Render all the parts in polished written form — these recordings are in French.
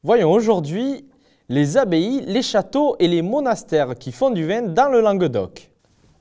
Voyons aujourd'hui les abbayes, les châteaux et les monastères qui font du vin dans le Languedoc.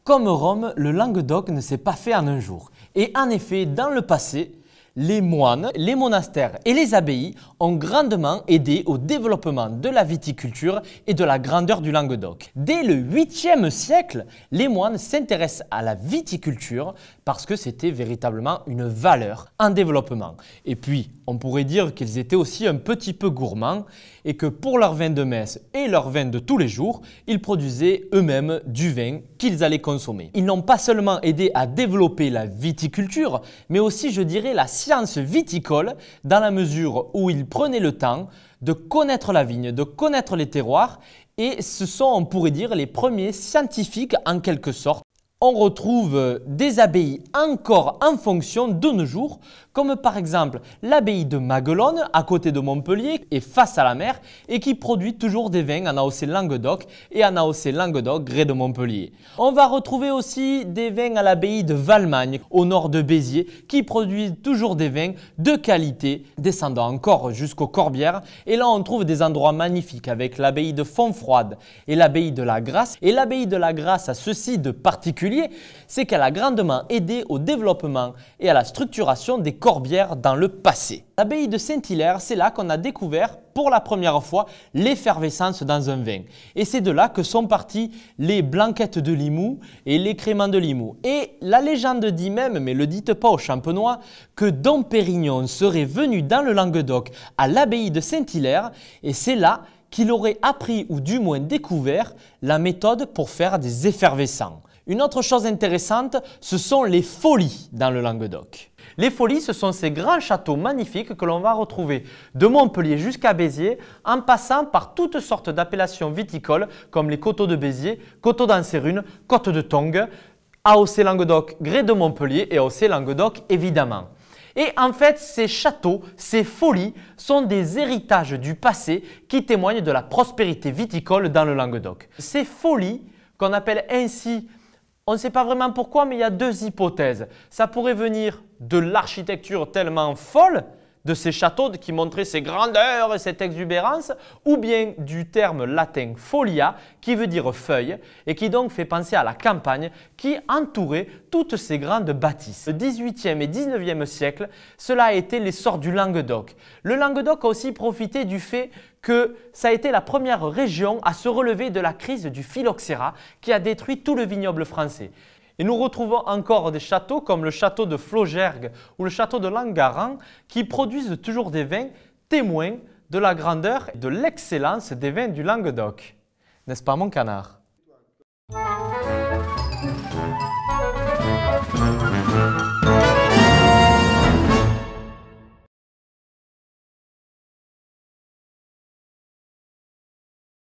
Comme Rome, le Languedoc ne s'est pas fait en un jour. Et en effet, dans le passé, les moines, les monastères et les abbayes ont grandement aidé au développement de la viticulture et de la grandeur du Languedoc. Dès le 8e siècle, les moines s'intéressent à la viticulture parce que c'était véritablement une valeur en développement. Et puis, on pourrait dire qu'ils étaient aussi un petit peu gourmands et que pour leur vin de messe et leur vin de tous les jours, ils produisaient eux-mêmes du vin qu'ils allaient consommer. Ils n'ont pas seulement aidé à développer la viticulture, mais aussi, je dirais, la science viticole dans la mesure où ils prenaient le temps de connaître la vigne, de connaître les terroirs et ce sont, on pourrait dire, les premiers scientifiques en quelque sorte. On retrouve des abbayes encore en fonction de nos jours, comme par exemple l'abbaye de Maguelone à côté de Montpellier et face à la mer et qui produit toujours des vins en AOC Languedoc et en AOC Languedoc Grès de Montpellier. On va retrouver aussi des vins à l'abbaye de Valmagne au nord de Béziers qui produisent toujours des vins de qualité descendant encore jusqu'aux Corbières et là on trouve des endroits magnifiques avec l'abbaye de Fontfroide et l'abbaye de la Grasse et l'abbaye de la Grasse a ceci de particulier, c'est qu'elle a grandement aidé au développement et à la structuration des Corbières dans le passé. L'abbaye de Saint-Hilaire, c'est là qu'on a découvert pour la première fois l'effervescence dans un vin. Et c'est de là que sont partis les blanquettes de Limoux et les créments de Limoux. Et la légende dit même, mais le dites pas aux Champenois, que Dom Pérignon serait venu dans le Languedoc à l'abbaye de Saint-Hilaire et c'est là qu'il aurait appris ou du moins découvert la méthode pour faire des effervescents. Une autre chose intéressante, ce sont les folies dans le Languedoc. Les folies, ce sont ces grands châteaux magnifiques que l'on va retrouver de Montpellier jusqu'à Béziers en passant par toutes sortes d'appellations viticoles comme les coteaux de Béziers, coteaux d'Anserune, côte de Tongue, AOC Languedoc, Grès de Montpellier et AOC Languedoc évidemment. Et en fait, ces châteaux, ces folies sont des héritages du passé qui témoignent de la prospérité viticole dans le Languedoc. Ces folies, qu'on appelle ainsi, on ne sait pas vraiment pourquoi, mais il y a deux hypothèses. Ça pourrait venir de l'architecture tellement folle de ces châteaux qui montraient ces grandeurs et cette exubérance, ou bien du terme latin folia qui veut dire feuille et qui donc fait penser à la campagne qui entourait toutes ces grandes bâtisses. Le 18e et 19e siècle, cela a été l'essor du Languedoc. Le Languedoc a aussi profité du fait que ça a été la première région à se relever de la crise du phylloxéra qui a détruit tout le vignoble français. Et nous retrouvons encore des châteaux comme le château de Flaugergues ou le château de Langaran qui produisent toujours des vins témoins de la grandeur et de l'excellence des vins du Languedoc. N'est-ce pas mon canard ?